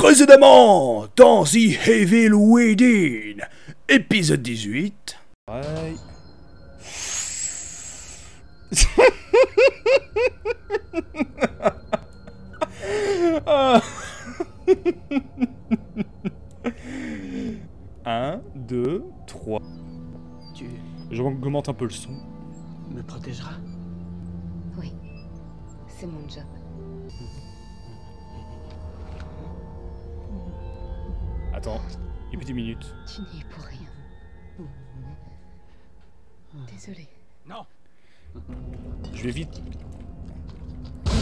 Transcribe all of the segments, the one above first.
Précédemment, dans The Evil Within, épisode 18. Ouais. Ah. 1, 2, 3. J'augmente un peu le son. Me protégeras? Oui, c'est mon job. Attends, une petite minute. Tu n'y es pour rien. Désolé. Non! Je vais vite.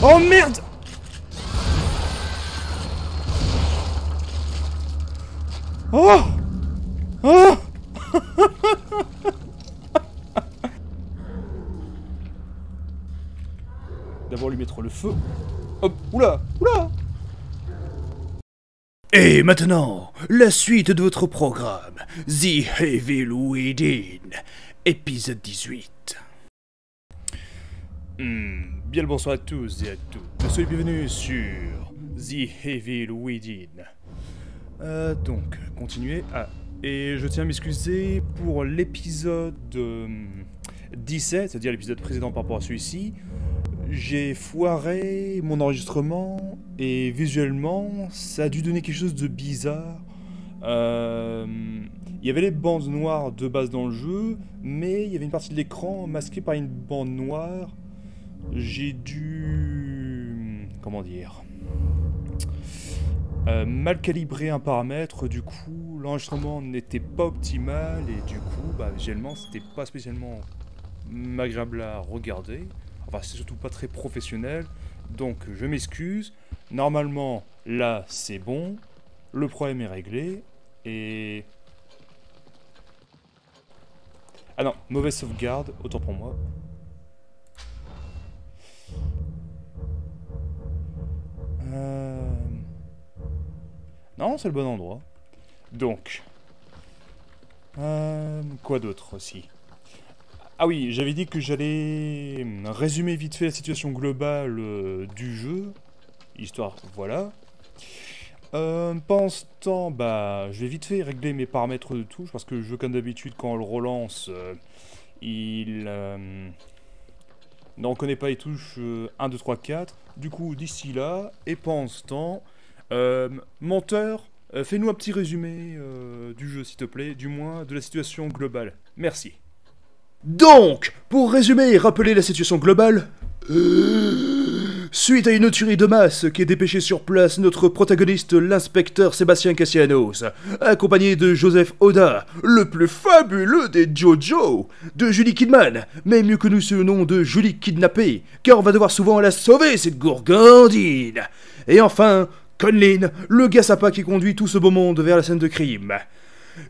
Oh merde! Oh! Oh! D'abord lui mettre le feu. Hop! Oula! Oula! Et maintenant, la suite de votre programme, The Evil Within, épisode 18. Bien le bonsoir à tous et à toutes. Soyez bienvenus sur The Evil Within. Donc, continuez. Et je tiens à m'excuser pour l'épisode 17, c'est-à-dire l'épisode précédent par rapport à celui-ci. J'ai foiré mon enregistrement et visuellement, ça a dû donner quelque chose de bizarre. Il y avait les bandes noires de base dans le jeu, mais il y avait une partie de l'écran masquée par une bande noire. J'ai dû... comment dire, mal calibrer un paramètre, du coup l'enregistrement n'était pas optimal et du coup visuellement c'était pas spécialement agréable à regarder. Enfin, c'est surtout pas très professionnel, donc je m'excuse. Normalement, là, c'est bon. Le problème est réglé. Et... ah non, mauvaise sauvegarde, autant pour moi. Non, c'est le bon endroit. Donc... quoi d'autre aussi? Ah oui, j'avais dit que j'allais résumer vite fait la situation globale du jeu, histoire, voilà. Pendant ce temps, je vais vite fait régler mes paramètres de touche, parce que le jeu, comme d'habitude, quand on le relance, il ne reconnaît pas les touches 1, 2, 3, 4. Du coup, d'ici là, et pendant ce temps, monteur, fais-nous un petit résumé du jeu, s'il te plaît, du moins de la situation globale. Merci. Donc, pour résumer et rappeler la situation globale, suite à une tuerie de masse qui est dépêché sur place notre protagoniste, l'inspecteur Sébastien Castellanos, accompagné de Joseph Oda, le plus fabuleux des JoJo, de Julie Kidman, mais mieux connu sous le nom de Julie Kidnappée, car on va devoir souvent la sauver, cette gourgandine. Et enfin, Conlin, le gars sympa qui conduit tout ce beau monde vers la scène de crime.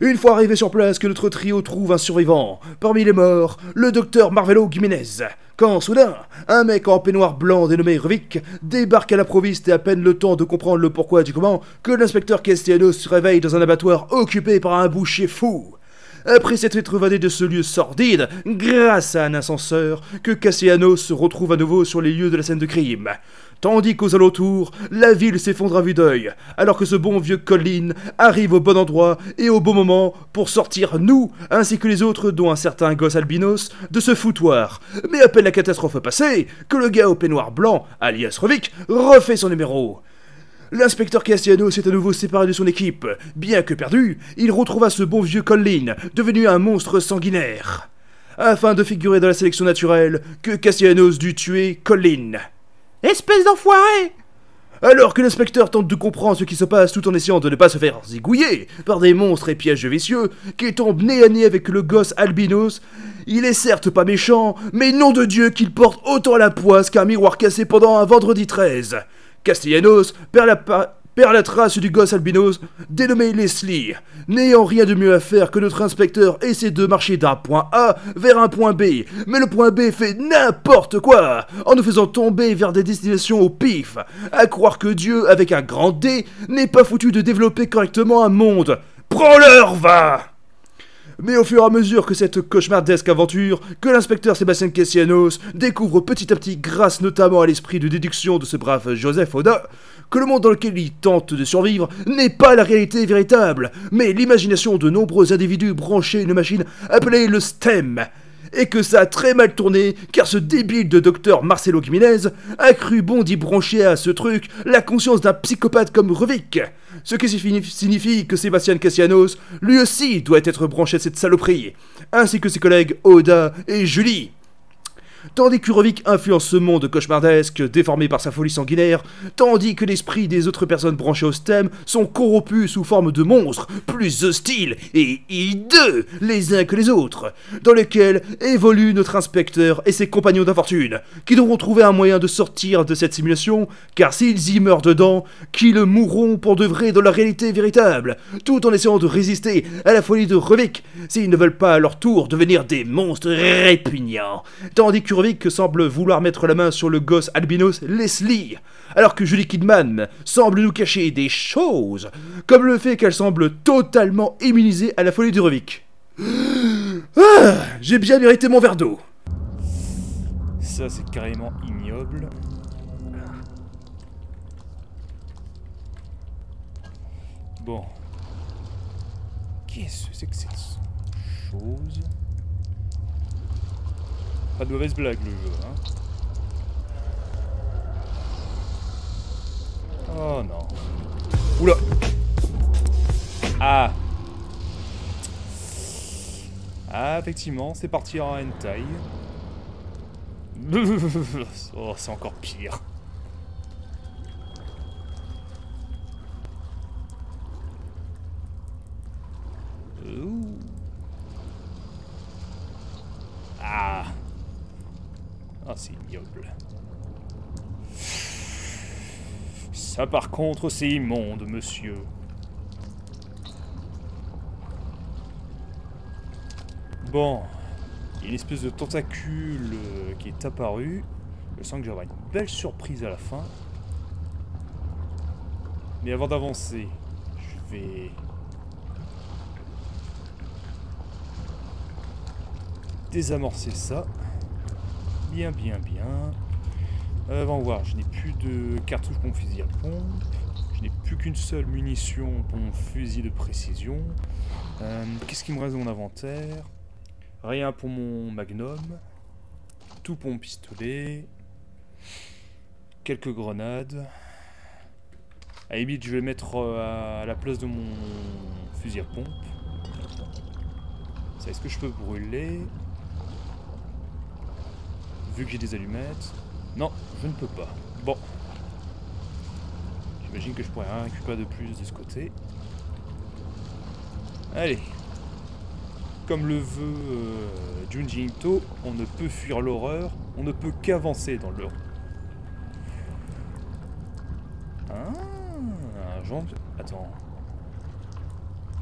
Une fois arrivé sur place que notre trio trouve un survivant, parmi les morts, le docteur Marvelo Jiménez, quand soudain, un mec en peignoir blanc dénommé Revik débarque à l'improviste et à peine le temps de comprendre le pourquoi du comment que l'inspecteur Castellanos se réveille dans un abattoir occupé par un boucher fou. Après s'être évadé de ce lieu sordide, grâce à un ascenseur, que Castellanos se retrouve à nouveau sur les lieux de la scène de crime. Tandis qu'aux alentours, la ville s'effondre à vue d'œil, alors que ce bon vieux Colin arrive au bon endroit et au bon moment pour sortir nous, ainsi que les autres, dont un certain gosse albinos, de ce foutoir. Mais à peine la catastrophe passée, que le gars au peignoir blanc, alias Revik, refait son numéro. L'inspecteur Castellanos s'est à nouveau séparé de son équipe. Bien que perdu, il retrouva ce bon vieux Colin, devenu un monstre sanguinaire. Afin de figurer dans la sélection naturelle, que Castellanos dut tuer Colin. Espèce d'enfoiré! Alors que l'inspecteur tente de comprendre ce qui se passe tout en essayant de ne pas se faire zigouiller par des monstres et pièges vicieux qui tombent nez à nez avec le gosse albinos, il est certes pas méchant, mais nom de Dieu qu'il porte autant à la poisse qu'un miroir cassé pendant un vendredi 13. Castellanos perd la trace du gosse albinos, dénommé Leslie, n'ayant rien de mieux à faire que notre inspecteur essaie de marcher d'un point A vers un point B, mais le point B fait n'importe quoi, en nous faisant tomber vers des destinations au pif, à croire que Dieu, avec un grand D, n'est pas foutu de développer correctement un monde. Prends-leur, va! Mais au fur et à mesure que cette cauchemardesque aventure, que l'inspecteur Sébastien Castellanos découvre petit à petit, grâce notamment à l'esprit de déduction de ce brave Joseph Oda, que le monde dans lequel il tente de survivre n'est pas la réalité véritable, mais l'imagination de nombreux individus branchés à une machine appelée le STEM, et que ça a très mal tourné, car ce débile de docteur Marcelo Jiménez a cru bon d'y brancher à ce truc la conscience d'un psychopathe comme Revik, ce qui signifie que Sébastien Castellanos, lui aussi, doit être branché à cette saloperie, ainsi que ses collègues Oda et Julie. Tandis que Revik influence ce monde cauchemardesque, déformé par sa folie sanguinaire, tandis que l'esprit des autres personnes branchées au STEM sont corrompus sous forme de monstres, plus hostiles et hideux les uns que les autres, dans lesquels évoluent notre inspecteur et ses compagnons d'infortune, qui devront trouver un moyen de sortir de cette simulation, car s'ils y meurent dedans, qu'ils mourront pour de vrai dans la réalité véritable, tout en essayant de résister à la folie de Revik, s'ils ne veulent pas à leur tour devenir des monstres répugnants, tandis que Revik semble vouloir mettre la main sur le gosse albinos Leslie, alors que Julie Kidman semble nous cacher des choses, comme le fait qu'elle semble totalement immunisée à la folie de Revik. Ah, j'ai bien mérité mon verre d'eau. Ça, c'est carrément ignoble. Bon. Qu'est-ce que c'est que cette chose? Pas de mauvaise blague le jeu, hein. Oh non. Oula. Ah. Ah, effectivement, c'est parti en hentai. Oh, c'est encore pire. Ouh. Ah. Ah, c'est ignoble. Ça, par contre, c'est immonde, monsieur. Bon. Il y a une espèce de tentacule qui est apparu. Je sens que j'aurai une belle surprise à la fin. Mais avant d'avancer, je vais... désamorcer ça. Bien. Avant voir, je n'ai plus de cartouches pour mon fusil à pompe. Je n'ai plus qu'une seule munition pour mon fusil de précision. Qu'est-ce qui me reste dans mon inventaire? Rien pour mon magnum. Tout pour mon pistolet. Quelques grenades. À la limite, je vais mettre à la place de mon fusil à pompe. Ça, est-ce que je peux brûler? Vu que j'ai des allumettes. Non, je ne peux pas. Bon. J'imagine que je pourrais rien récupérer de plus de ce côté. Allez. Comme le veut Junji Ito, on ne peut fuir l'horreur, on ne peut qu'avancer dans l'horreur. Ah, genre... Attends.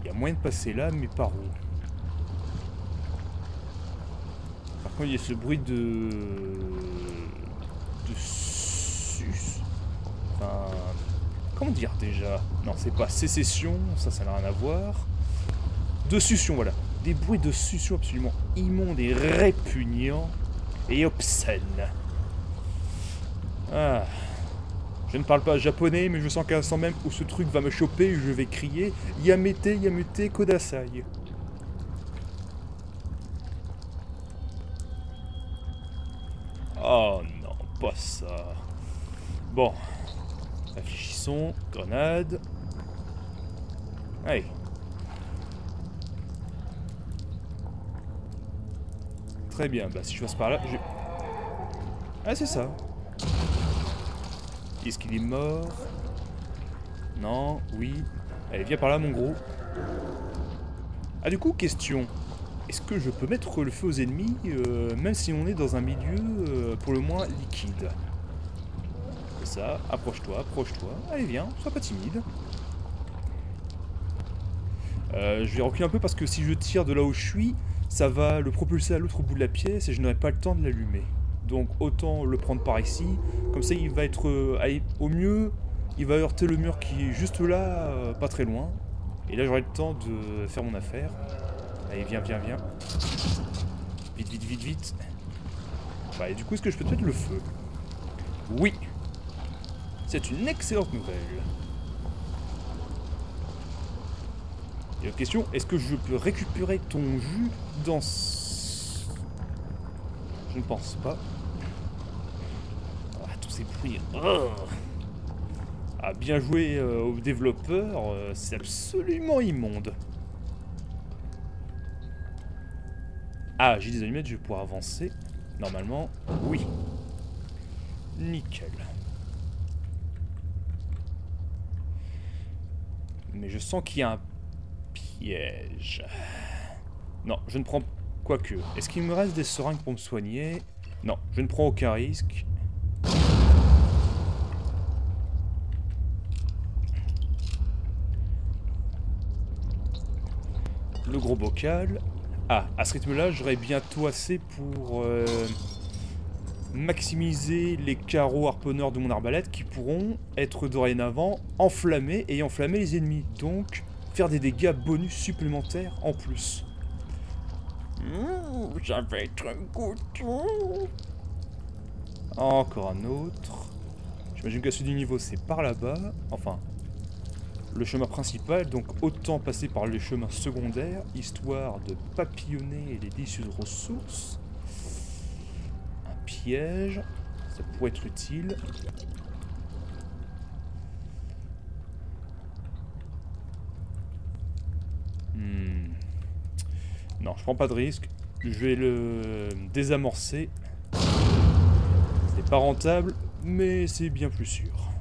Il y a moyen de passer là, mais par où? Par contre, il y a ce bruit de sus. Enfin... Comment dire déjà? Non, c'est pas sécession, ça n'a rien à voir. De succion, voilà. Des bruits de succion absolument immondes et répugnants et obscènes. Ah. Je ne parle pas japonais, mais je sens qu'à l'instant même où ce truc va me choper, je vais crier Yamete, Yamete, Kodasai. Oh non, pas ça. Bon. Réfléchissons. Grenade. Allez. Très bien, bah si je passe par là, je... Ah, c'est ça. Est-ce qu'il est mort? Non, oui. Allez, viens par là, mon gros. Ah, du coup, question. Est-ce que je peux mettre le feu aux ennemis, même si on est dans un milieu, pour le moins, liquide? C'est ça, approche-toi, approche-toi. Allez, viens, sois pas timide. Je vais reculer un peu parce que si je tire de là où je suis, ça va le propulser à l'autre bout de la pièce et je n'aurai pas le temps de l'allumer. Donc autant le prendre par ici, comme ça il va être, au mieux, il va heurter le mur qui est juste là, pas très loin. Et là j'aurai le temps de faire mon affaire. Allez, viens, viens, viens. Vite, vite, vite, vite. Bah, et du coup, est-ce que je peux te mettre le feu? Oui. C'est une excellente nouvelle. Et l'autre question, est-ce que je peux récupérer ton jus dans... Je ne pense pas. Ah, tous ces bruits. Oh. Ah, bien joué aux développeurs, c'est absolument immonde. Ah, j'ai des allumettes, je vais pouvoir avancer. Normalement, oui. Nickel. Mais je sens qu'il y a un piège. Non, je ne prends... Quoique, est-ce qu'il me reste des seringues pour me soigner? Non, je ne prends aucun risque. Le gros bocal. Ah, à ce rythme-là, j'aurai bientôt assez pour maximiser les carreaux harponneurs de mon arbalète qui pourront être dorénavant enflammés et enflammer les ennemis. Donc, faire des dégâts bonus supplémentaires en plus. Ça va être un couteau. Encore un autre. J'imagine que celui du niveau, c'est par là-bas. Enfin... le chemin principal, donc autant passer par les chemins secondaires, histoire de papillonner les délicieuses ressources. Un piège, ça pourrait être utile. Non, je prends pas de risque. Je vais le désamorcer. C'est pas rentable, mais c'est bien plus sûr.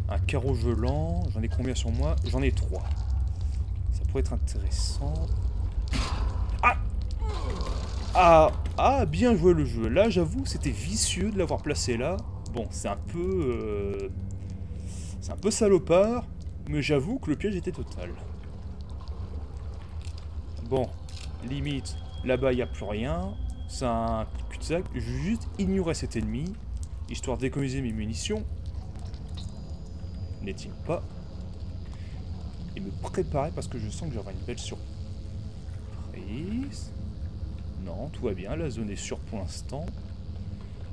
Un carreau gelant, j'en ai combien sur moi? J'en ai 3. Ça pourrait être intéressant. Ah! Ah, bien joué le jeu. Là, j'avoue, c'était vicieux de l'avoir placé là. Bon, c'est un peu salopard, mais j'avoue que le piège était total. Bon, limite, là-bas, il n'y a plus rien. C'est un cul-de-sac. Je vais juste ignorer cet ennemi, histoire d'économiser mes munitions. N'est-il pas? Et me préparer parce que je sens que j'aurai une belle surprise. Non, tout va bien, la zone est sûre pour l'instant.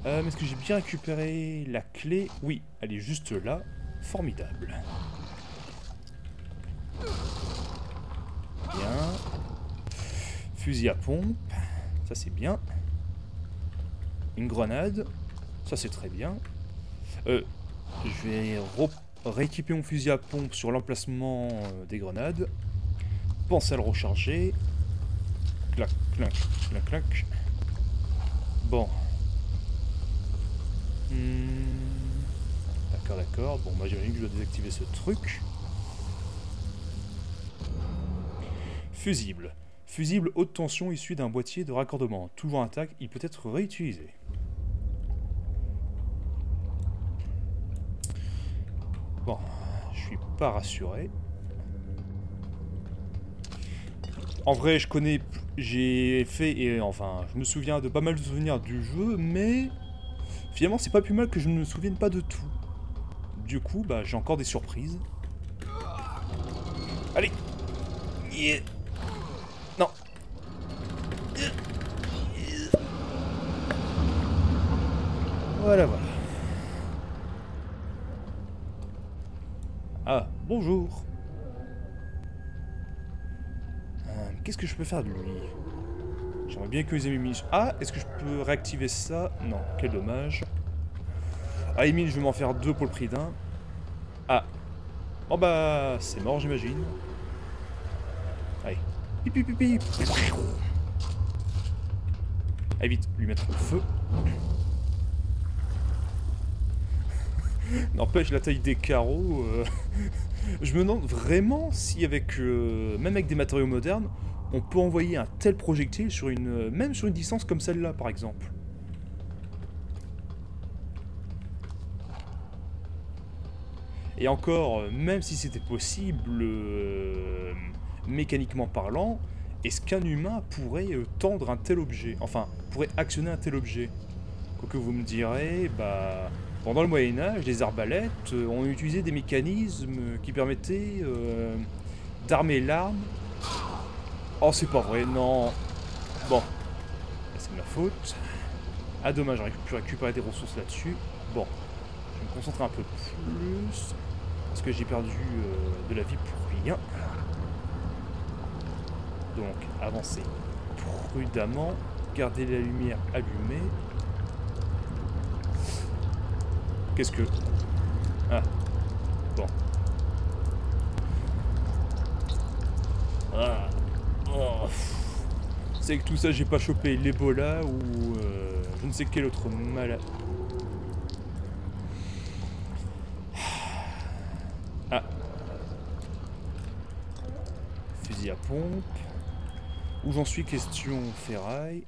Est-ce que j'ai bien récupéré la clé? Oui, elle est juste là. Formidable. Bien. Fusil à pompe. Ça c'est bien. Une grenade. Ça c'est très bien. Je vais rééquiper mon fusil à pompe sur l'emplacement des grenades. Pensez à le recharger. Clac, clac, clac, clac. Bon. D'accord, d'accord. Bon, bah j'imagine que je dois désactiver ce truc. Fusible. Fusible haute tension issu d'un boîtier de raccordement. Toujours intact, il peut être réutilisé. Bon, je suis pas rassuré. En vrai, je connais... J'ai fait... Et enfin, je me souviens de pas mal de souvenirs du jeu, mais... Finalement, c'est pas plus mal que je ne me souvienne pas de tout. Du coup, bah, j'ai encore des surprises. Allez! Yeah. Non! Voilà, voilà. Ah, bonjour. Qu'est-ce que je peux faire de lui? J'aimerais bien que les ennemis... Ah, est-ce que je peux réactiver ça? Non, quel dommage. Ah, Emile, je vais m'en faire 2 pour le prix d'un. Ah. Oh bah, c'est mort, j'imagine. Allez. Pipi, pipi. Allez, vite, lui mettre le feu. N'empêche, la taille des carreaux... Je me demande vraiment si avec... même avec des matériaux modernes, on peut envoyer un tel projectile sur une... même sur une distance comme celle-là, par exemple. Et encore, même si c'était possible, mécaniquement parlant, est-ce qu'un humain pourrait tendre un tel objet? Enfin, pourrait actionner un tel objet? Quoique vous me direz, bah... Pendant le Moyen-Âge, les arbalètes ont utilisé des mécanismes qui permettaient d'armer l'arme. Oh, c'est pas vrai, non. Bon, c'est de ma faute. Ah, dommage, j'aurais pu récupérer des ressources là-dessus. Bon, je vais me concentrer un peu plus. Parce que j'ai perdu de la vie pour rien. Donc, avancer prudemment. Garder la lumière allumée. Qu'est-ce que... Ah, bon. Ah. Oh. C'est que tout ça, j'ai pas chopé l'Ebola ou je ne sais quel autre malade. Ah. Fusil à pompe. Où j'en suis question ferraille.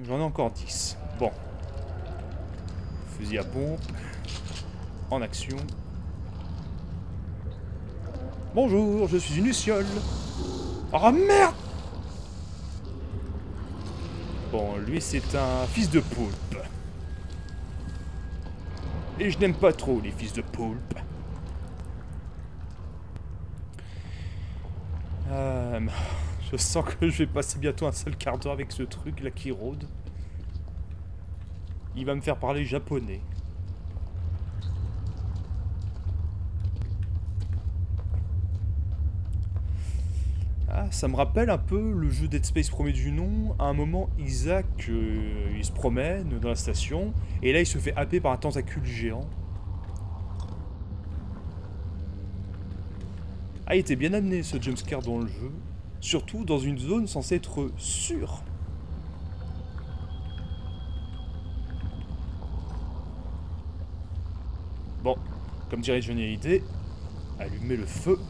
J'en ai encore 10. Bon. Fusil à pompe. En action. Bonjour, je suis une luciole. Oh merde! Bon, lui c'est un fils de poulpe. Et je n'aime pas trop les fils de poulpe. Je sens que je vais passer bientôt un seul quart d'heure avec ce truc là qui rôde. Il va me faire parler japonais. Ah, ça me rappelle un peu le jeu Dead Space premier du nom. À un moment, Isaac, il se promène dans la station, et là il se fait happer par un tentacule géant. Ah, il était bien amené ce jumpscare dans le jeu. Surtout dans une zone censée être sûre. Bon, comme dirait Johnny Hallyday, allumer le feu.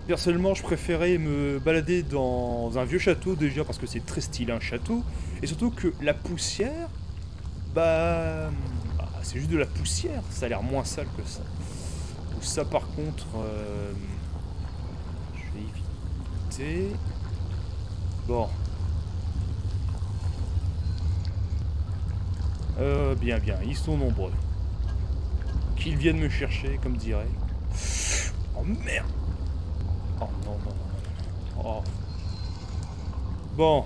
Personnellement, je préférais me balader dans un vieux château déjà parce que c'est très stylé un château. Et surtout que la poussière, c'est juste de la poussière. Ça a l'air moins sale que ça. Ou ça par contre, je vais éviter. Bon. Bien, ils sont nombreux. Qu'ils viennent me chercher, comme dirait. Oh merde! Oh non. Oh. Bon.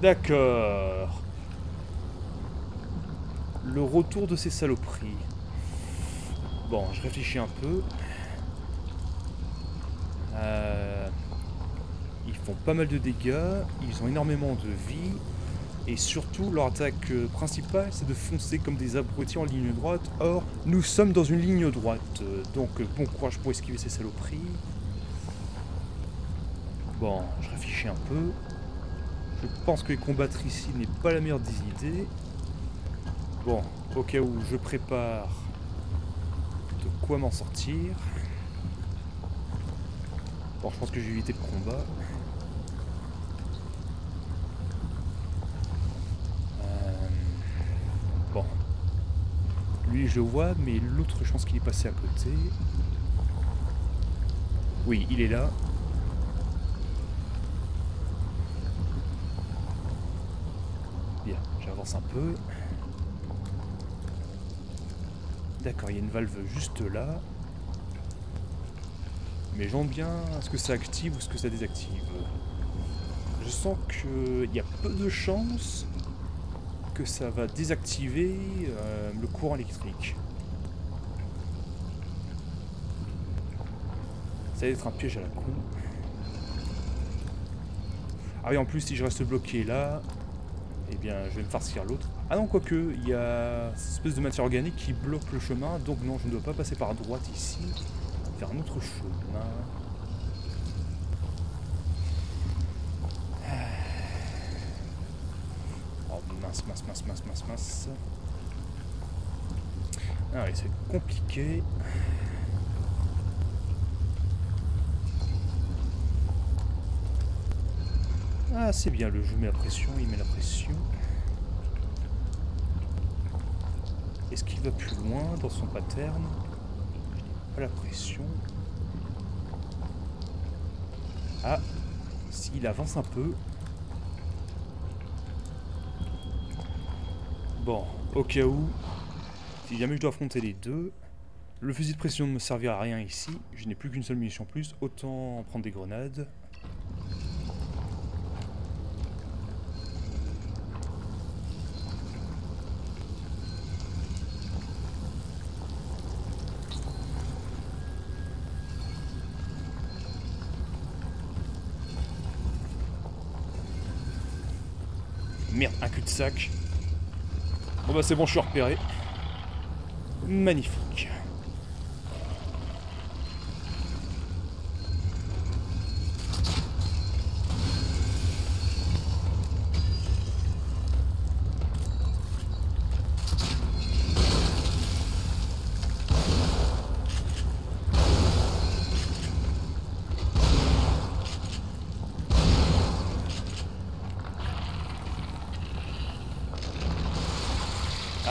D'accord. Le retour de ces saloperies. Bon, je réfléchis un peu. Ils font pas mal de dégâts. Ils ont énormément de vie. Et surtout, leur attaque principale, c'est de foncer comme des abrutis en ligne droite. Or, nous sommes dans une ligne droite. Donc, bon courage pour esquiver ces saloperies. Bon, je réfléchis un peu. Je pense que les combattre ici n'est pas la meilleure des idées. Bon, au cas où je prépare de quoi m'en sortir. Bon, je pense que je vais éviter le combat. Bon. Lui, je le vois, mais l'autre, je pense qu'il est passé à côté. Oui, il est là. Bien, j'avance un peu. D'accord, il y a une valve juste là. Mais j'en bien est-ce que ça active ou est-ce que ça désactive. Je sens qu'il y a peu de chances que ça va désactiver le courant électrique. Ça va être un piège à la con. Ah oui, en plus, si je reste bloqué là, eh bien, je vais me farcir l'autre. Ah non, quoique, il y a cette espèce de matière organique qui bloque le chemin, donc non, je ne dois pas passer par droite ici, vers un autre chemin. Oh, mince. Ah oui, c'est compliqué. Ah, c'est bien, le jeu met la pression, il met la pression. Est-ce qu'il va plus loin dans son pattern? Pas la pression. Ah, s'il avance un peu. Bon, au cas où, si jamais je dois affronter les deux, le fusil de pression ne me servira à rien ici. Je n'ai plus qu'une seule munition en plus, autant prendre des grenades. Merde, un cul-de-sac. Bon bah c'est bon, je suis repéré. Magnifique.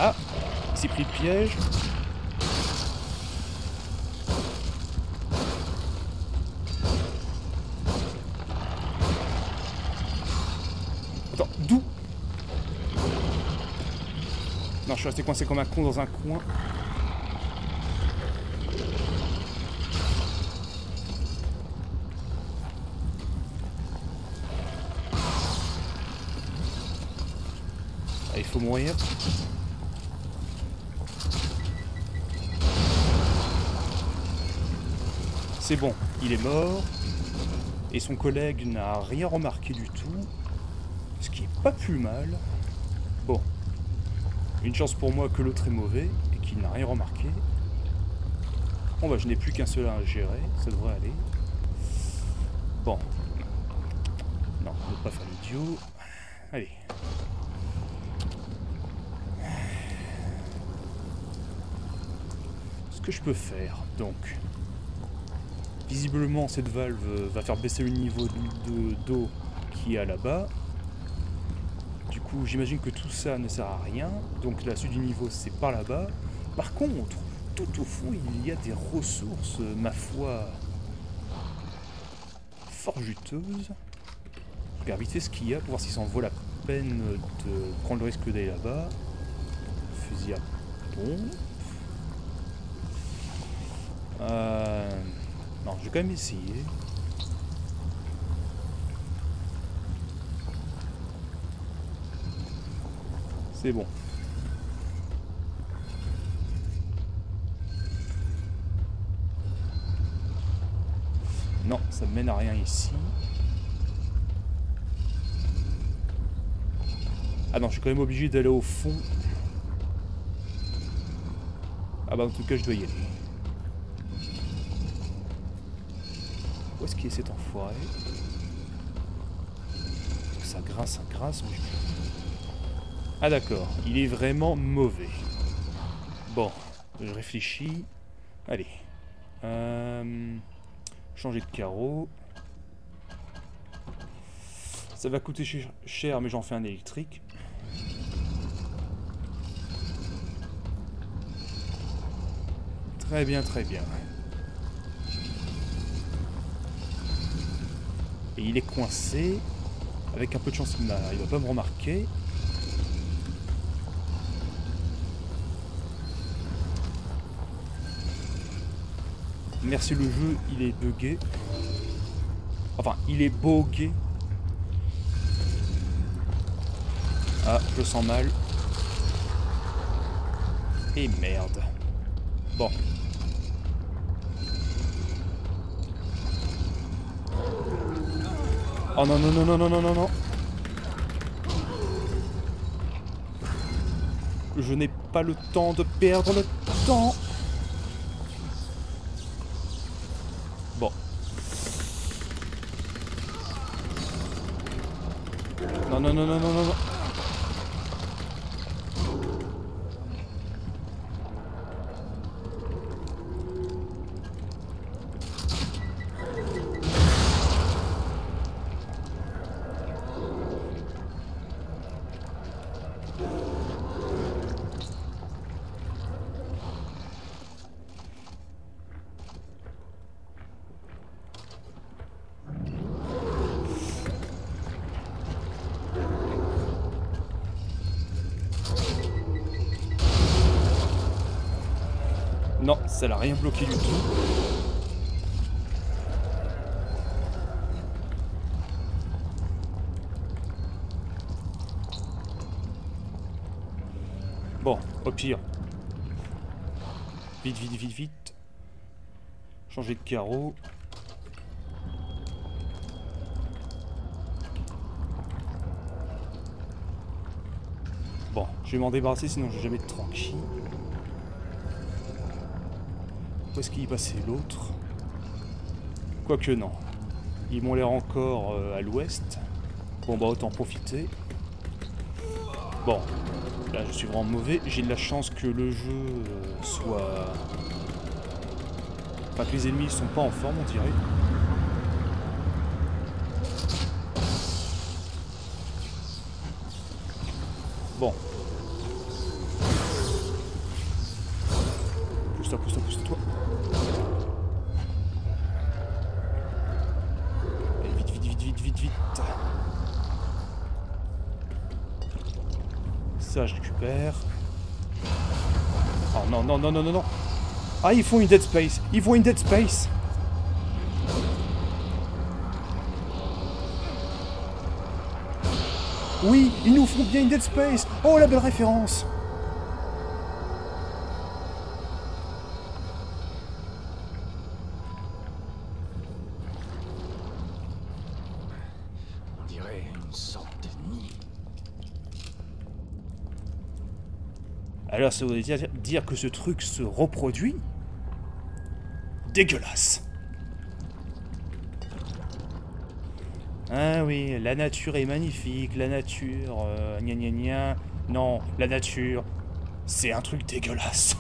Ah, il s'est pris le piège. Attends, d'où? Non, je suis resté coincé comme un con dans un coin. Ah, il faut mourir. C'est bon, il est mort. Et son collègue n'a rien remarqué du tout. Ce qui est pas plus mal. Bon. Une chance pour moi que l'autre est mauvais et qu'il n'a rien remarqué. Bon bah je n'ai plus qu'un seul à gérer, ça devrait aller. Bon. Non, on ne peut pas faire l'idiot. Allez. Ce que je peux faire, donc... Visiblement, cette valve va faire baisser le niveau d'eau qui est là-bas. Du coup, j'imagine que tout ça ne sert à rien. Donc la suite du niveau, c'est par là-bas. Par contre, tout au fond, il y a des ressources, ma foi, fort juteuses. Je regarde vite fait ce qu'il y a pour voir si ça en vaut la peine de prendre le risque d'aller là-bas. Fusil à pompe. Non, je vais quand même essayer. C'est bon. Non, ça mène à rien ici. Ah non, je suis quand même obligé d'aller au fond. Ah bah en tout cas, je dois y aller. Où est-ce qu'il est cet enfoiré? Ça grince, mais... Ah d'accord, il est vraiment mauvais. Bon, je réfléchis. Allez. Changer de carreau. Ça va coûter cher, mais j'en fais un électrique. Très bien, très bien. Et il est coincé. Avec un peu de chance, il va pas me remarquer. Merci le jeu, il est bugué. Enfin, il est bogué. Ah, je sens mal. Et merde. Bon. Oh non, non, non, non, non, non, non, non. Je n'ai pas le temps de perdre le temps. Bon. Non, non, non, non, non, non, non. Non, ça l'a rien bloqué du tout. Bon, au pire. Vite, vite, vite, vite. Changer de carreau. Bon, je vais m'en débarrasser sinon je vais jamais être tranquille. Où est-ce qu'il y passait l'autre? Quoique non. Ils m'ont l'air encore à l'ouest. Bon bah autant profiter. Bon, là je suis vraiment mauvais. J'ai de la chance que le jeu soit... Enfin que les ennemis sont pas en forme on dirait. Bon. Pousse-toi, pousse-toi, pousse-toi. Allez, vite, vite, vite, vite, vite, vite. Ça, je récupère. Oh non, non, non, non, non, non. Ah, ils font une Dead Space. Ils font une Dead Space. Oui, ils nous font bien une Dead Space. Oh, la belle référence. On dirait une sorte de nid. Alors, ça voudrait dire que ce truc se reproduit? Dégueulasse. Ah oui, la nature est magnifique, la nature... gna gna gna. Non, la nature, c'est un truc dégueulasse.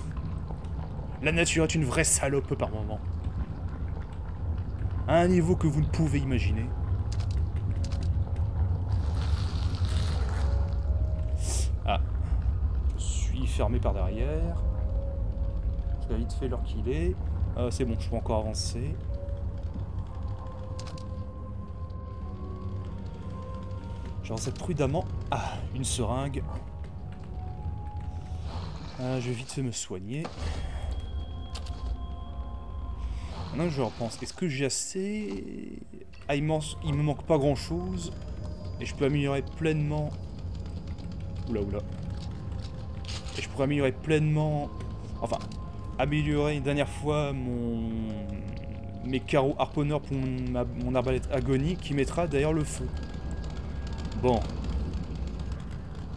La nature est une vraie salope par moment. À un niveau que vous ne pouvez imaginer. Ah. Je suis fermé par derrière. Je vais vite fait l'heure qu'il est. C'est bon, je peux encore avancer. J'avance prudemment. Ah, une seringue. Je vais vite fait me soigner. Maintenant que je repense, est-ce que j'ai assez... Ah, il me manque pas grand chose. Et je peux améliorer pleinement... Oula, oula. Et je pourrais améliorer pleinement... Enfin, améliorer une dernière fois mes carreaux harponneurs pour mon arbalète agonie qui mettra d'ailleurs le feu. Bon.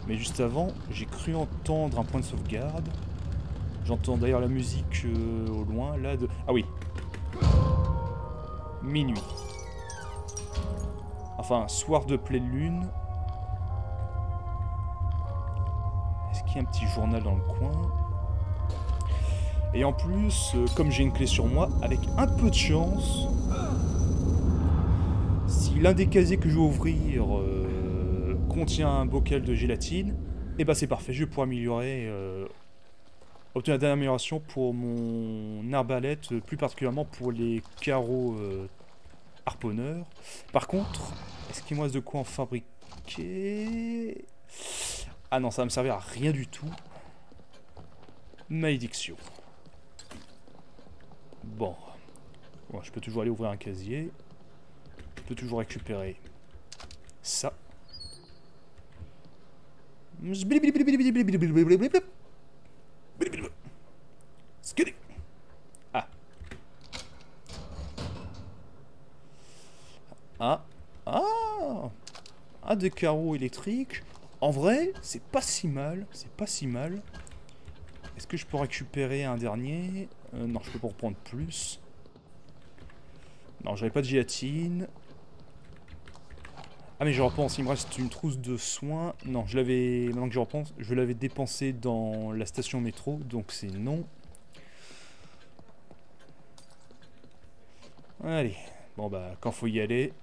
Mais juste avant, j'ai cru entendre un point de sauvegarde. J'entends d'ailleurs la musique au loin, là, de... Ah oui. Minuit. Enfin, soir de pleine lune. Est-ce qu'il y a un petit journal dans le coin? Et en plus, comme j'ai une clé sur moi, avec un peu de chance, si l'un des casiers que je vais ouvrir contient un bocal de gélatine, et bah c'est parfait, je vais pouvoir améliorer, obtenir la dernière amélioration pour mon arbalète, plus particulièrement pour les carreaux harponneurs. Par contre, est-ce qu'il me reste de quoi en fabriquer? Ah non, ça va me servir à rien du tout. Malédiction. Bon, je peux toujours aller ouvrir un casier. Je peux toujours récupérer ça. Ah. Ah, des carreaux électriques. En vrai, c'est pas si mal. C'est pas si mal. Est-ce que je peux récupérer un dernier? Non, je peux pas en reprendre plus. Non, j'avais pas de gélatine. Ah mais je repense, il me reste une trousse de soins. Non, je l'avais... Maintenant que je repense, je l'avais dépensé dans la station métro, donc c'est non. Allez, bon bah quand faut y aller,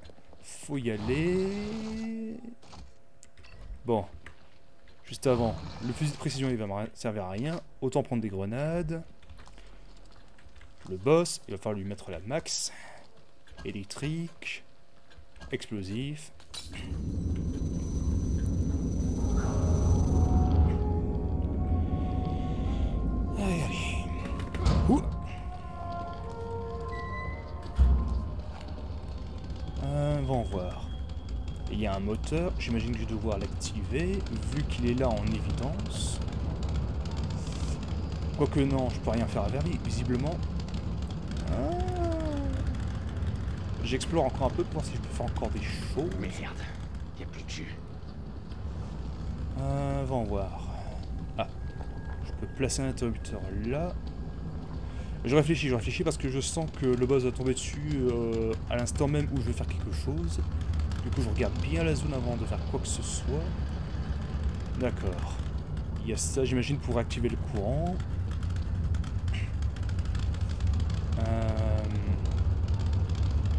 faut y aller. Bon, juste avant, le fusil de précision il va me servir à rien. Autant prendre des grenades. Le boss, il va falloir lui mettre la max. Électrique. Explosif. Allez, allez. Ouh. Va voir. Il y a un moteur, j'imagine que je vais devoir l'activer, vu qu'il est là en évidence. Quoique non, je peux rien faire avec lui, visiblement. J'explore encore un peu pour voir si je peux faire encore des choses. Merde, y a plus de jus. Va en voir. Ah, je peux placer un interrupteur là. Je réfléchis parce que je sens que le boss va tomber dessus à l'instant même où je vais faire quelque chose. Du coup, je regarde bien la zone avant de faire quoi que ce soit. D'accord. Il y a ça, j'imagine, pour activer le courant.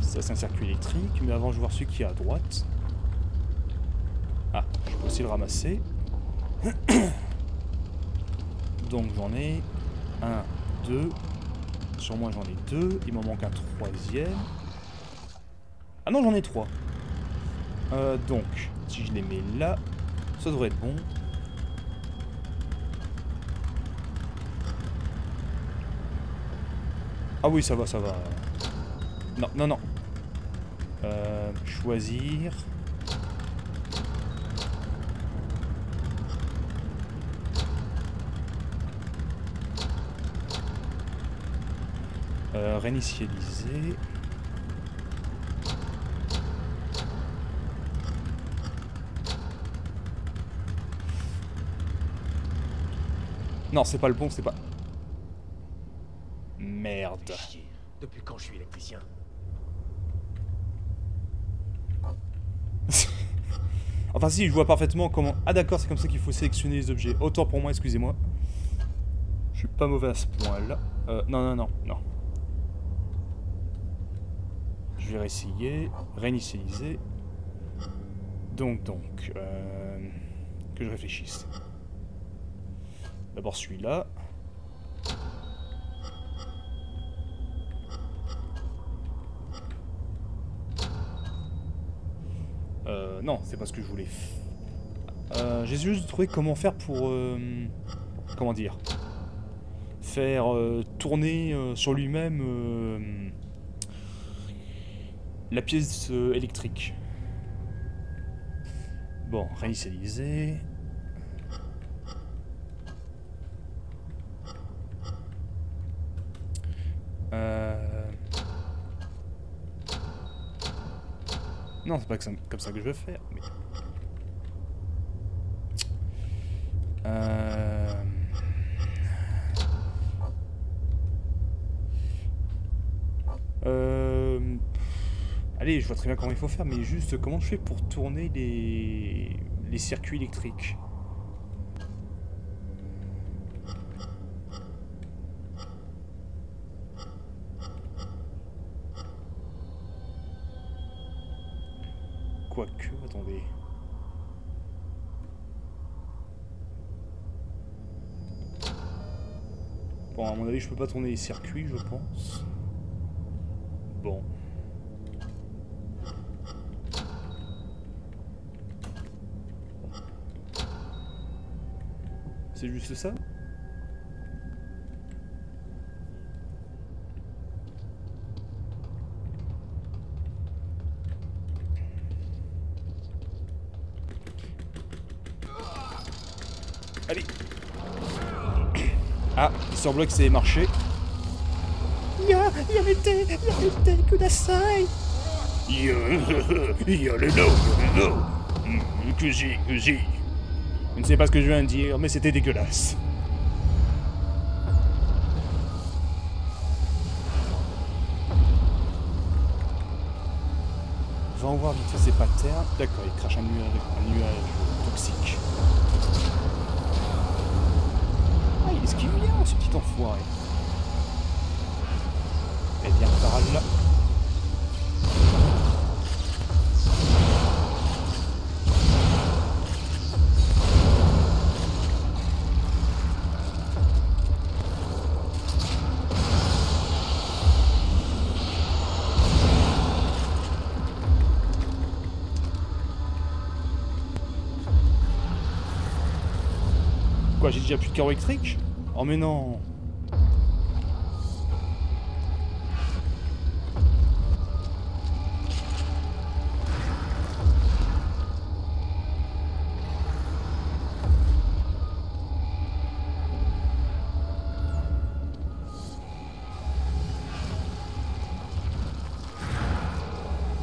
Ça, c'est un circuit électrique, mais avant, je vais voir celui qui est à droite. Ah, je peux aussi le ramasser. Donc, j'en ai 1, 2. Sur moi, j'en ai 2. Il m'en manque un troisième. Ah non, j'en ai 3. Donc, si je les mets là, ça devrait être bon. Ah oui, ça va, ça va. Non, non, non. Choisir. Réinitialiser. Non, c'est pas le bon, c'est pas... Merde. Fais chier. Depuis quand je suis électricien? Enfin si, je vois parfaitement comment... Ah d'accord, c'est comme ça qu'il faut sélectionner les objets. Autant pour moi, excusez-moi. Je suis pas mauvais à ce point-là. Non, non, non, non. Je vais réessayer. Réinitialiser. Donc, que je réfléchisse. D'abord celui-là. Non, c'est pas ce que je voulais. J'ai juste trouvé comment faire pour... comment dire, faire tourner sur lui-même la pièce électrique. Bon, réinitialiser. Non, c'est pas comme ça que je veux faire, mais... Allez, je vois très bien comment il faut faire, mais juste comment je fais pour tourner les circuits électriques. Quoique, attendez. Bon, à mon avis, je peux pas tourner les circuits, je pense. Bon. C'est juste ça? Allez. Ah, il semblerait que ça ait marché. Yamete kudasai. Kuji. Je ne sais pas ce que je viens de dire, mais c'était dégueulasse. Va en voir vite fait ses patterns. D'accord, il crache un nuage toxique. Ah, il esquive bien, ce petit enfoiré. Eh bien, par là. Quoi, j'ai déjà plus de carreau électrique? Oh mais non.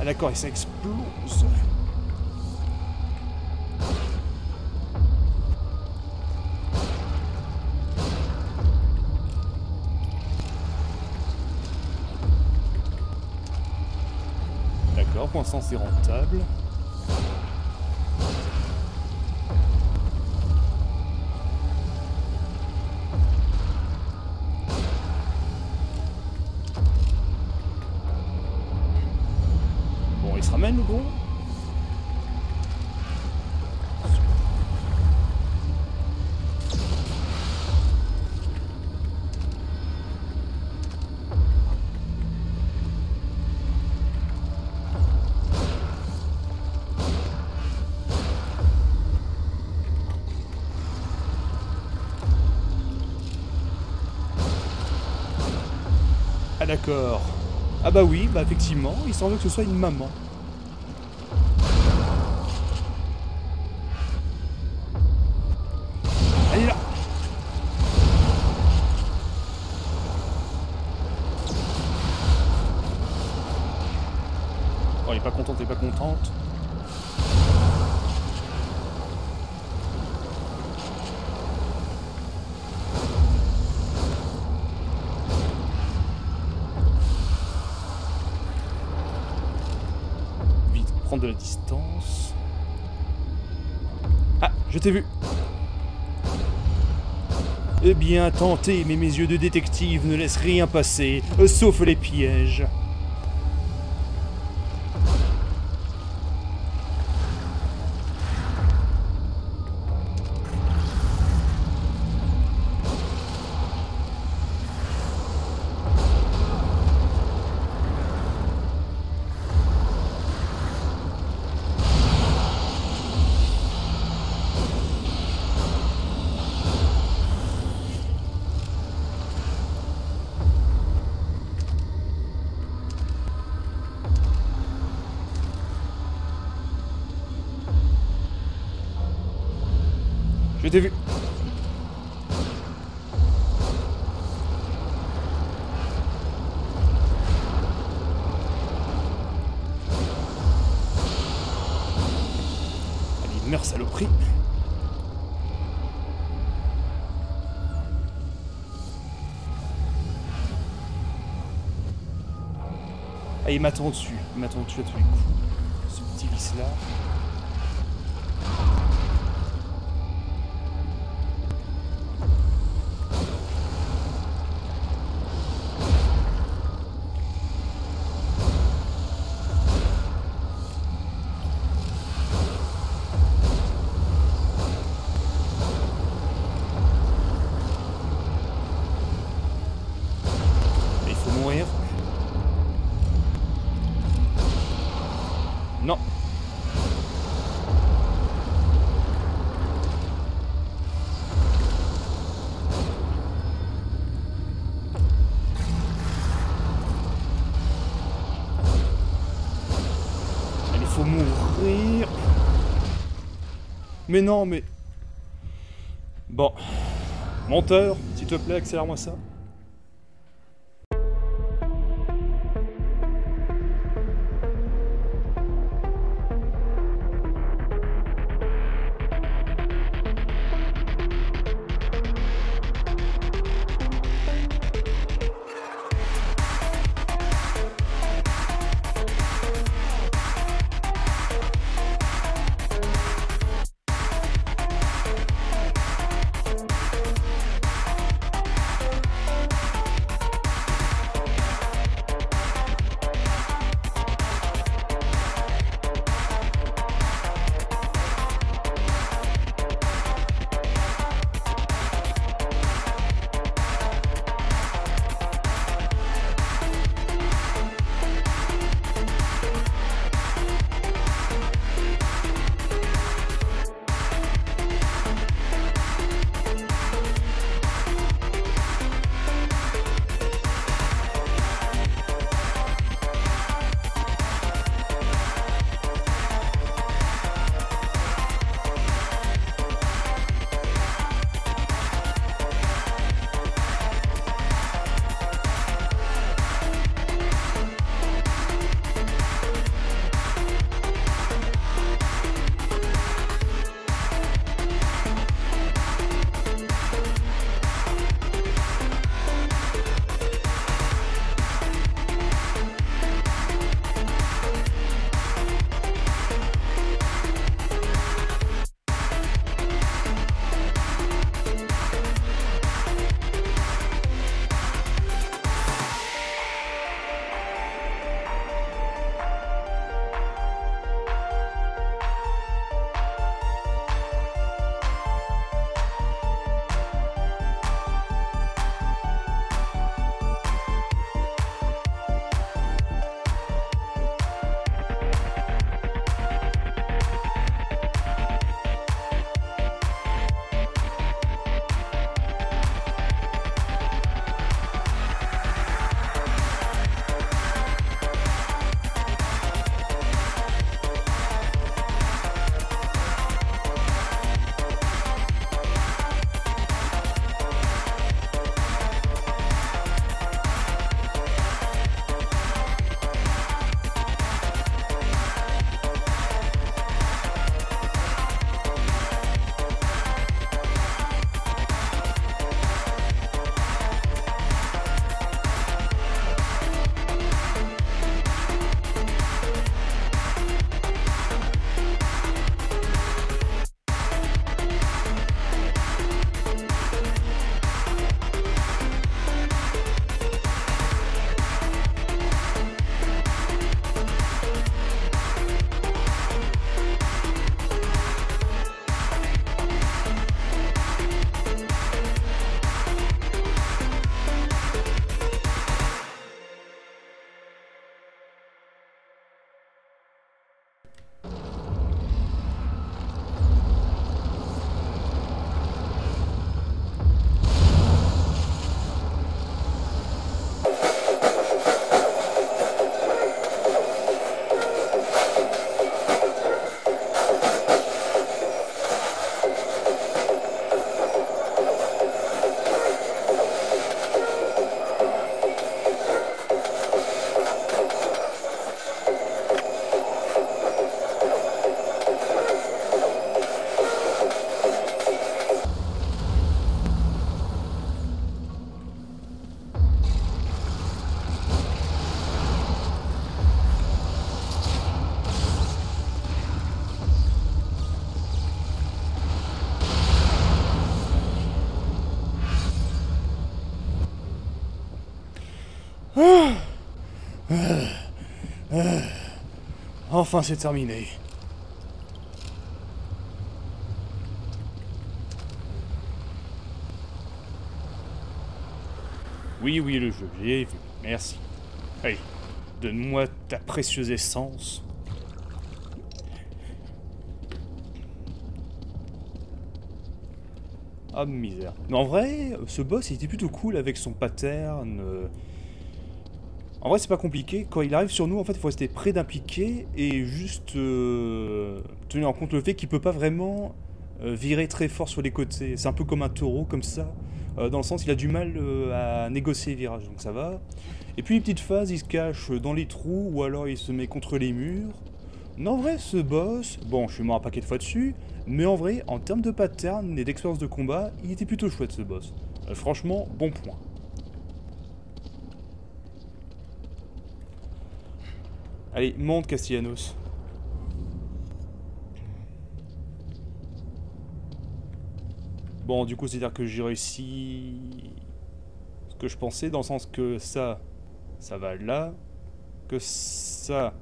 Ah d'accord, et ça explose. D'accord, pour l'instant c'est rentable. Bon, il se ramène le gros. Ah d'accord. Ah bah oui, bah effectivement, il semble que ce soit une maman. Elle est là. Oh, elle est pas contente, elle est pas contente. Prendre de la distance. Ah, je t'ai vu. Eh bien, tentez, mais mes yeux de détective ne laissent rien passer, sauf les pièges. Je t'ai vu. Allez, meurs, saloperie. Ah, il m'attend dessus. Il m'attend dessus à tous les coups. Ce petit lisse là. Non. Il faut mourir. Mais non, mais... Bon. Monteur, s'il te plaît, accélère-moi ça. Enfin, c'est terminé. Oui, le jeu, j'ai vu. Merci. Allez, donne-moi ta précieuse essence. Ah, misère. Mais en vrai, ce boss, il était plutôt cool avec son pattern. En vrai, c'est pas compliqué. Quand il arrive sur nous, en fait, il faut rester près d'un piquet et juste tenir en compte le fait qu'il peut pas vraiment virer très fort sur les côtés. C'est un peu comme un taureau, comme ça. Dans le sens, il a du mal à négocier les virages, donc ça va. Et puis, une petite phase, il se cache dans les trous ou alors il se met contre les murs. Non, en vrai, ce boss, bon, je suis mort un paquet de fois dessus, mais en vrai, en termes de pattern et d'expérience de combat, il était plutôt chouette ce boss. Franchement, bon point. Allez, monte Castellanos. Bon, du coup, c'est-à-dire que j'ai réussi ce que je pensais, dans le sens que ça va là, que ça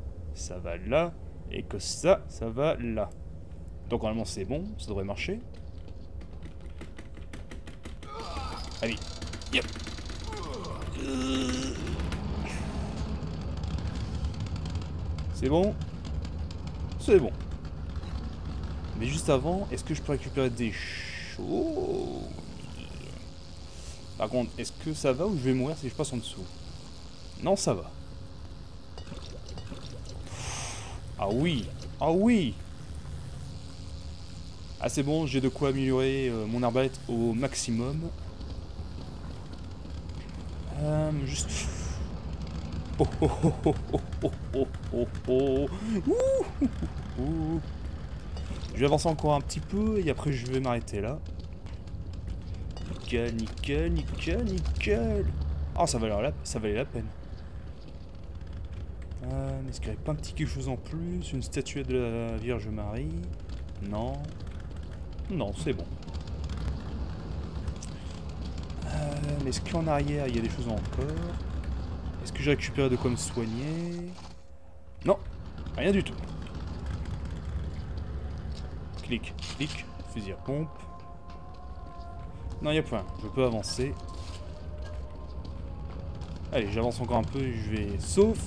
va là, et que ça va là. Donc normalement c'est bon, ça devrait marcher. Allez, yep. C'est bon. C'est bon. Mais juste avant, est-ce que je peux récupérer des choses? Par contre, est-ce que ça va ou je vais mourir si je passe en dessous? Non, ça va. Ah oui. Ah oui. Ah c'est bon, j'ai de quoi améliorer mon arbalète au maximum. Juste... Oh oh oh oh oh oh oh oh oh. Ouh. Je vais avancer encore un petit peu et après je vais m'arrêter là. Nickel, nickel, nickel, nickel. Ah ça valait la peine. Est-ce qu'il n'y avait pas un petit quelque chose en plus? Une statuette de la Vierge Marie? Non. Non, c'est bon. Mais est-ce qu'en arrière, il y a des choses encore? Est-ce que j'ai récupéré de quoi me soigner? Non, rien du tout. Clic, clic, fusil à pompe. Non, il n'y a point, je peux avancer. Allez, j'avance encore un peu, je vais... Sauf...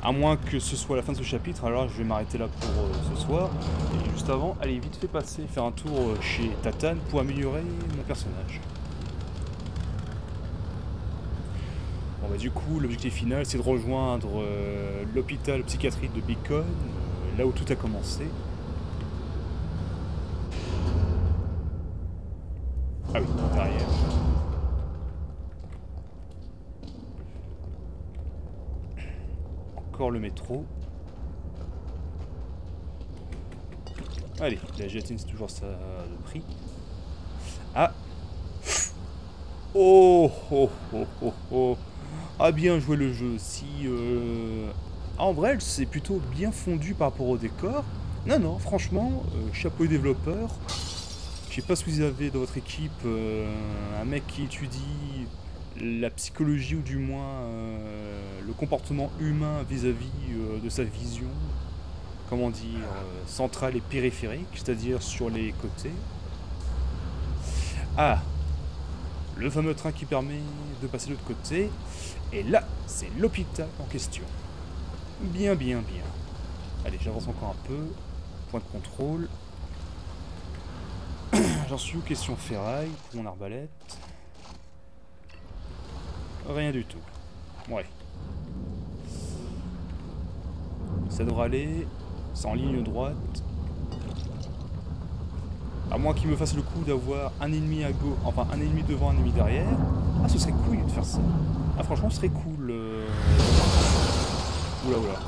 à moins que ce soit la fin de ce chapitre, alors je vais m'arrêter là pour ce soir. Et juste avant, allez vite fait passer, faire un tour chez Tatane pour améliorer mon personnage. Bon bah du coup, l'objectif final, c'est de rejoindre l'hôpital psychiatrique de Beacon, là où tout a commencé. Ah oui, derrière. Encore le métro. Allez, la gélatine c'est toujours ça de prix. Ah. Oh oh oh oh oh. Ah bien joué le jeu. Si en vrai c'est plutôt bien fondu par rapport au décor. Non non franchement chapeau développeur. Je sais pas si vous avez dans votre équipe un mec qui étudie la psychologie ou du moins le comportement humain vis-à-vis de sa vision, comment dire, centrale et périphérique, c'est-à-dire sur les côtés. Ah, le fameux train qui permet de passer de l'autre côté. Et là, c'est l'hôpital en question. Bien, bien, bien. Allez, j'avance encore un peu. Point de contrôle. J'en suis où? Question ferraille pour mon arbalète. Rien du tout. Ouais. Ça devrait aller. C'est en ligne droite. À moins qu'il me fasse le coup d'avoir un ennemi à gauche, enfin un ennemi devant, un ennemi derrière. Ah, ce serait cool de faire ça. Ah, franchement, ce serait cool. Oula, oula.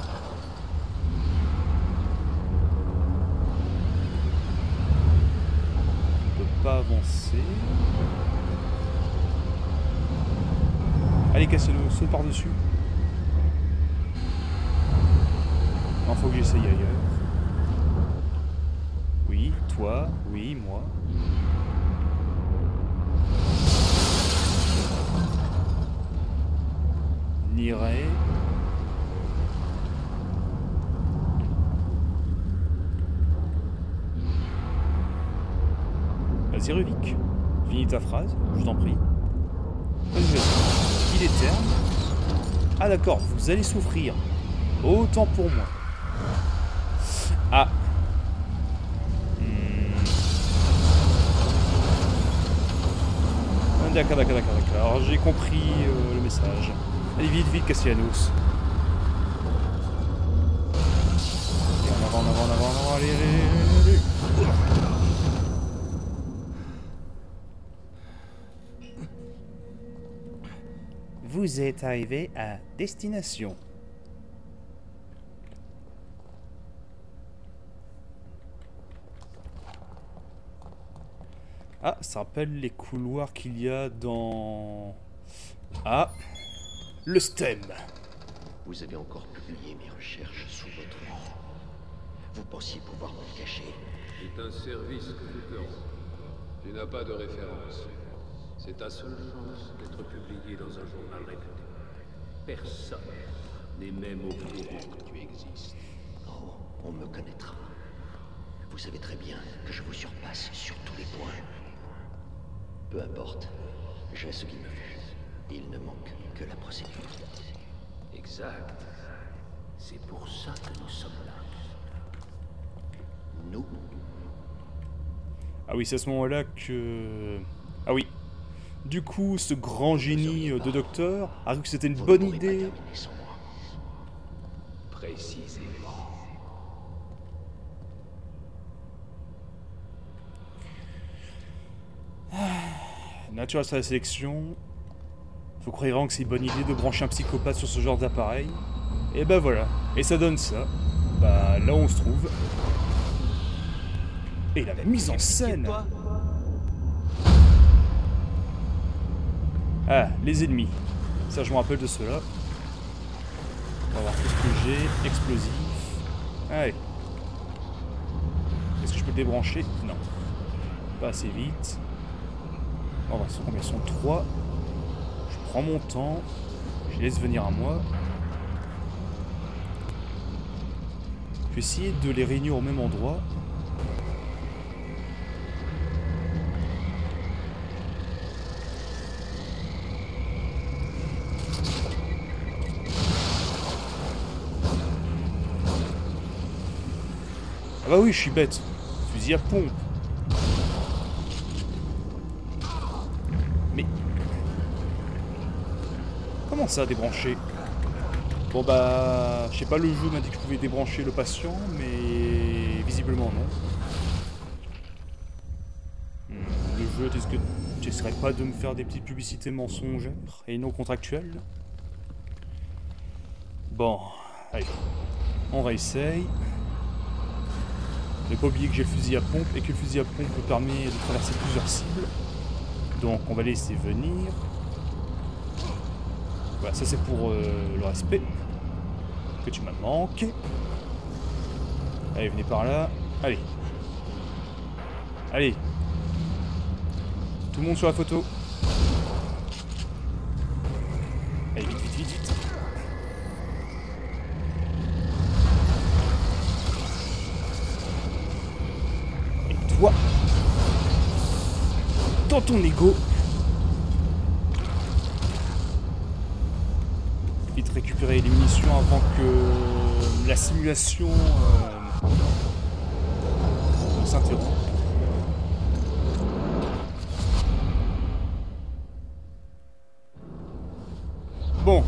On peut pas avancer. Allez, cassez-le, saute par-dessus. Non, faut que j'essaye ailleurs. Oui, toi, oui, moi. N'irai. Vas-y, Ruvik. Finis ta phrase, je t'en prie. Vas-y. Il est terme. Ah d'accord, vous allez souffrir. Autant pour moi. Ah. D'accord. Alors j'ai compris le message. Allez, vite, Cassianos. Et en avant, allez. Vous êtes arrivé à destination. Ah, ça rappelle les couloirs qu'il y a dans... Ah, le STEM. Vous avez encore publié mes recherches sous votre nom. Vous pensiez pouvoir me le cacher. C'est un service que nous ferons. Tu n'as pas de référence. C'est ta seule chance d'être publié dans un journal réputé. Personne n'est même au courant que tu existes. Oh, on me connaîtra. Vous savez très bien que je vous surpasse sur tous les points. Peu importe, j'ai ce qu'il me faut. Il ne manque que la procédure. Exact. C'est pour ça que nous sommes là. Nous. Ah oui, c'est à ce moment-là que... Ah oui. Du coup, ce grand génie de docteur a cru que c'était une bonne idée. Précisément. Naturel à la sélection. Vous croyez vraiment que c'est une bonne idée de brancher un psychopathe sur ce genre d'appareil? Et ben voilà. Et ça donne ça. Bah là où on se trouve. Et la mise en scène. Ah, les ennemis. Ça, je me rappelle de cela. On va voir tout ce que j'ai. Explosif. Allez. Est-ce que je peux le débrancher? Non. Pas assez vite. On va voir combien sont 3. Je prends mon temps. Je laisse venir à moi. Je vais essayer de les réunir au même endroit. Ah bah oui, je suis bête. Fusil à pompe. Mais... Comment ça, débrancher? Bon bah... Je sais pas, le jeu m'a dit que je pouvais débrancher le patient, mais... Visiblement non. Le jeu, est-ce que tu essaierais pas de me faire des petites publicités mensongères et non contractuelles? Bon, allez. On réessaye. Ne pas oublier que j'ai le fusil à pompe et que le fusil à pompe me permet de traverser plusieurs cibles. Donc on va laisser venir. Voilà, ça c'est pour le respect que tu m'as manqué. Allez, venez par là. Allez. Allez. Tout le monde sur la photo. Allez, vite. Toi, dans ton ego, vite récupérer les munitions avant que la simulation s'interrompe. Bon,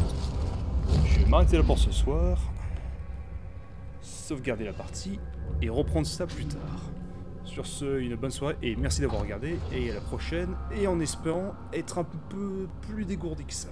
je vais m'arrêter là pour ce soir, sauvegarder la partie et reprendre ça plus tard. Sur ce, une bonne soirée et merci d'avoir regardé et à la prochaine et en espérant être un peu plus dégourdi que ça.